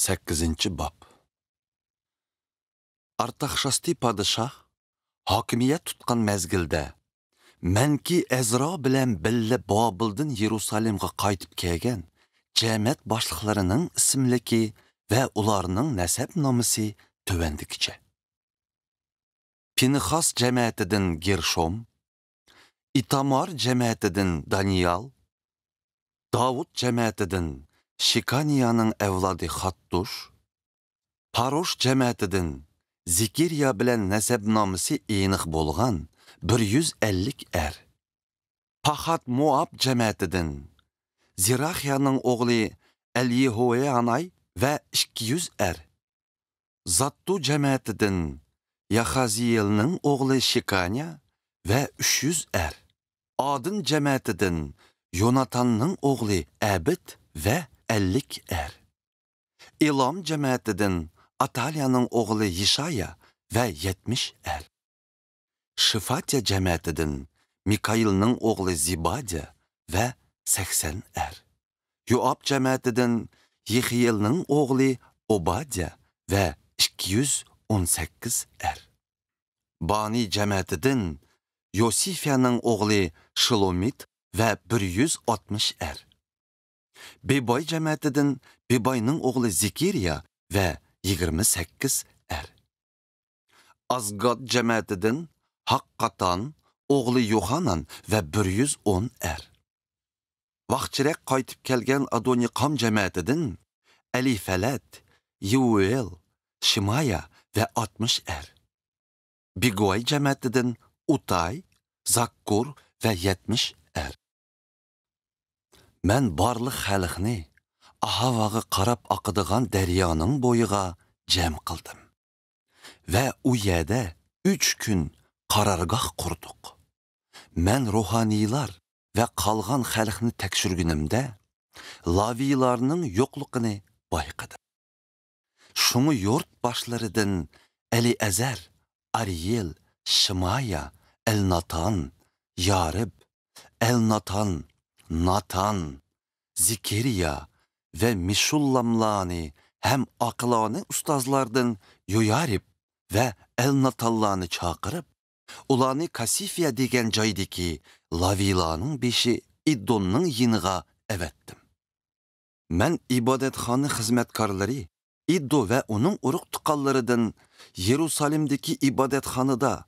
8 bob. Artaxshasti podshoh hokimiyat tutgan mezgilda manki Ezro bilan billa Bobildan Yerusalimga qaytib kelgan jamiyat boshliqlarining ismligi va ularning nasab nomisi tuvandikicha. Pinxas jamiyatidan Gershom, Itamar jamiyatidan Daniel, Davud jamiyatidan Shikaniyaning avlodi Xattush, Parosh jamiyatidan Zikiriya bilan nasab nomisi aniq bo'lgan 150 er. Pahat Moab jamiyatidan Ziraxiyaning o'g'li Elyehoyanay va 200 er. Zattu jamiyatidan Yaxaziyelning o'g'li Shikaniya va 300 er. Adin jamiyatidan Yonatanning o'g'li Abid va 50 er. Elam jamiyatidan Ataliyaning o'g'li Yishaya va 70 er. Shifatiya jamiyatidan Mikailning o'g'li Zibadiya va 80 er. Yoab jamiyatidan Yexiyelning o'g'li Obadiya va 218 er. Bani jamiyatidan Yosifiyaning o'g'li Shlomit va 160 er. Beboy jamiyatidan Bebayning o'g'li Zikiriya va 28 er. Azgad jamiyatidan Haqqatan o'g'li Yohanan va 110 er. Vaqtchiroq qaytib kelgan Adoniqam jamiyatidan Alifalat, Yuel, Shimaya va 60 er. Bigoy jamiyatidan Utay, Zakkur va 70 er. Men barliq xalqni Ahavaga qarab oqadigan daryoning bo'yiga jam qildim. Va u yerda 3 kun qarorgoh qurdik. Men ruhaniylar va qolgan xalqni tekshirgunimda Laviylarning yo'qligini bayqadim. Şunu yurt başlarıdan Eliazar, Ariel, Shimaya, Elnatan, Yarib, Elnatan, Natan, Zikiriya ve Mishullamlani hem aqlani ustazlardan Yoyarib ve Elnatallarni chaqirib, ularni Kasifiya degan joydagi Lavilarning beshi Iddonning yiniga evetdim. Men ibodatxona xizmatkorlari Iddo ve onun urug' tuqqanlaridan Yerusalimdagi ibodatxonada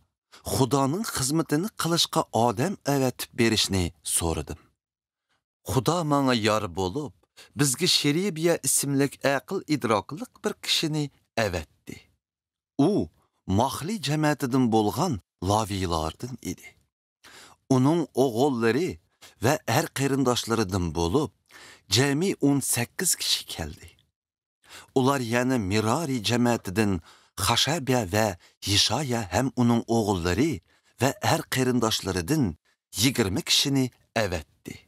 Xudoning xizmatini qilishga odam evetib berishni so'radim. Xudo menga yor bo'lib, bizga Sheribiya ismli aql idrokliq bir kishini evetdi. U Mahli jamiyatidan bo'lgan Laviylardan edi. Uning o'g'illari ve er qarindoshlaridan bo'lib, jami 18 kishi keldi. Ular yani Mirari jamiyatidan Xashabiya ve Yishaya hem onun oğulları ve er qarindoshlaridan 20 kishini evetdi.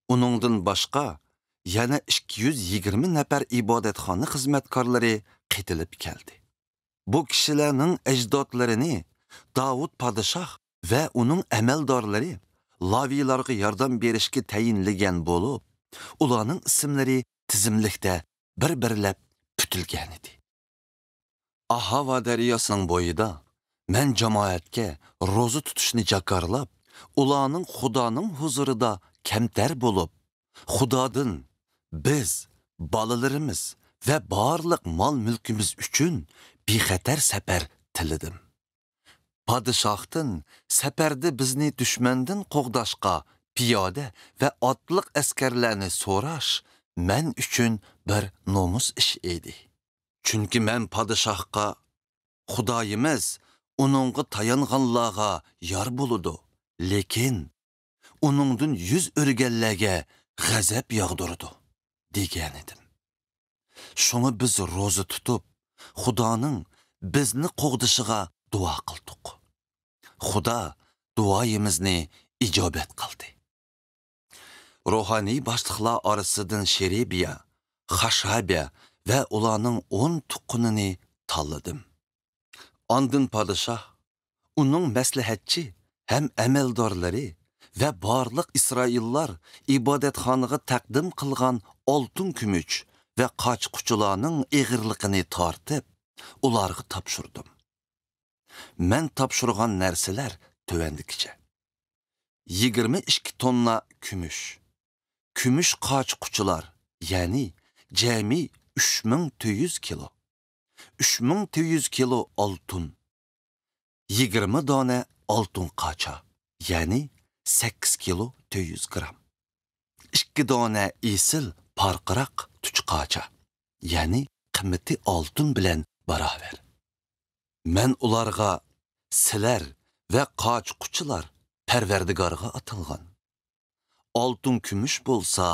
Uningdan boshqa yana 220 nafar ibodatxona xizmatkorlari qitilib keldi. Bu kishilarning ajdodlarini Davud podshoh ve onun amaldorlari Laviylarga yordam berishga tayinlagan bo'lib, ularning ismlari tizimlikda bir-birlab putilgan edi. Ahava daryosining bo'yida men jamoatga ro'za tutishni jakarlab, ularning Xudoning huzurida kamtar bo'lib, Xudodan biz, bolalarimiz ve barliq mol-mulkimiz uchun bexatar safar tiladim. Padişahdan safarda bizni düşmandan qo'g'dashga piyoda ve otliq askarlarni so'rash men uchun bir nomus ish edi. Chunki men padişahga Xudoyimiz uningga tayanganlarga yor bo'ladi, lekin uningdan yuz o'rganlarga g'azab yog'dirdi degan edim. Shuni biz ro'za tutib, Xudoning bizni qo'g'dishiga duo qildik. Xudo duoyimizni ijobat qildi. Ruhaniy boshliqlar orasidan Sheribiya, Xashabiya ve ularning 10 tuqqunini tanladim. Ondan podshoh, uning maslahatchi hem amaldorlari ve barliq Isroillar ibodatxonaga taqdim qilgan oltin kumush ve qochquchilarning egirliqini tortib, ularga topshirdim. Men topshirgan narsalar tövendikicha. 22 tonna kumush. Kumush qochquchilar, ya'ni jami 3400 kilo. 3400 kilo oltin. 20 dona oltin qacha, ya'ni 8 kilo 400 gram. 2 dona esil parqiraq tuchqacha, ya'ni qimmati oltin bilan barobar. Men ularga sizlar va qochquchilar Parvardigorga atilgan. Oltin kumush bo'lsa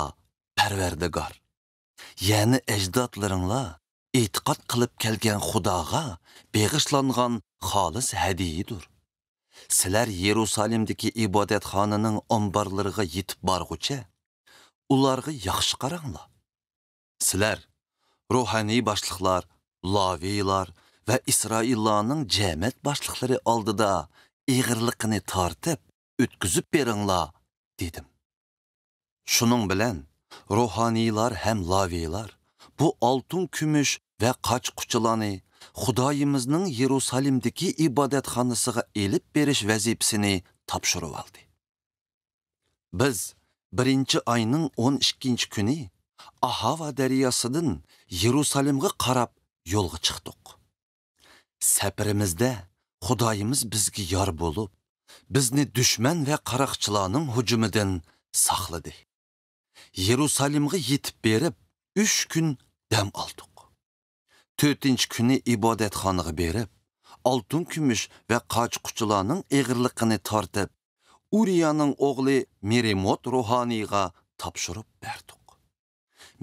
Parvardigor, ya'ni ajdodlaringlar e'tiqod qilib kelgan Xudoga beg'ishlangan xolis hadiyadir. Sizlar Yerusalimdagi ibodatxonaning omborlariga yetib borguncha ularga yaxshi qaranglar. Sizlar ruhaniy boshliqlar, laviylar va Isroillarning jamoat boshliqlari oldida egirliqini tortib, o'tkazib beringlar, dedim. Shuning bilan ruhaniylar ham laviylar bu oltin kumush va qochquchilarni Xudoyimizning Yerusalimdagi ibodatxonasiga elib berish vazifasini topshirib oldi. Biz 1-oyning 12-kuni Ahava daryosidan Yerusalimga qarab yo'lga chiqdik. Safarimizda Xudoyimiz bizga yor bo'lib, bizni dushman va qaroqchilarning hujumidan saqladi. Yerusalimga yetib berib 3 kun dam oldik. 4-kuni ibodatxonaga berib, oltin kumush va qochquchilarning egirliqini tortib, Uriyaning o'g'li Merimot ruhaniyga topshirib berdik.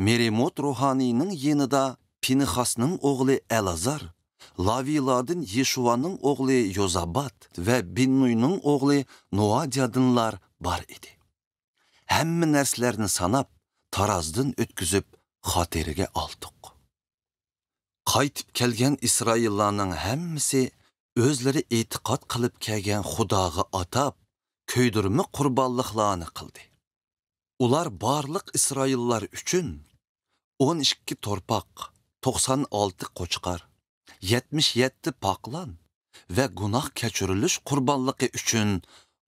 Merimot ruhaniyning yanida Pinxasning o'g'li Elazar, Lavilardan Yeshuvaning o'g'li Yozabat va Binnuyning o'g'li Noadiyadinlar bor edi. Hamma narsalarni sanab, tarozdan o'tkazib xotiriga oldik. Qaytib kelgan Isroillarning hammasi o'zlari e'tiqod qilib kelgan Xudoga atab, ko'ydirma qurbonliqlarni qildi. Ular barliq Isroillar uchun 12 torpaq, 96 qo'chqar, 77 paqlon va gunoh kechirilish qurbonligi uchun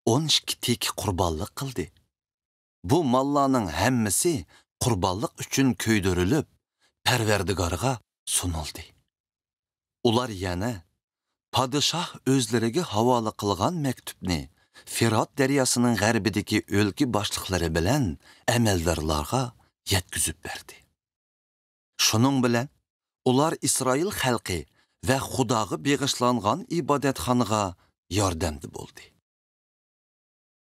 12 tek qurbonlik qildi. Bu mallarning hammasi qurbonlik uchun ko'ydirilib, Parvardigorga sunildi. Ular yana podshoh o'zlariga havola qilgan maktubni Firot daryosining g'arbidagi o'lka boshliqlari bilan amaldorlarga yetkazib berdi. Shuning bilan ular Isroil xalqi va Xudoga beg'ishlangan ibodatxonaga yordamchi bo'ldi.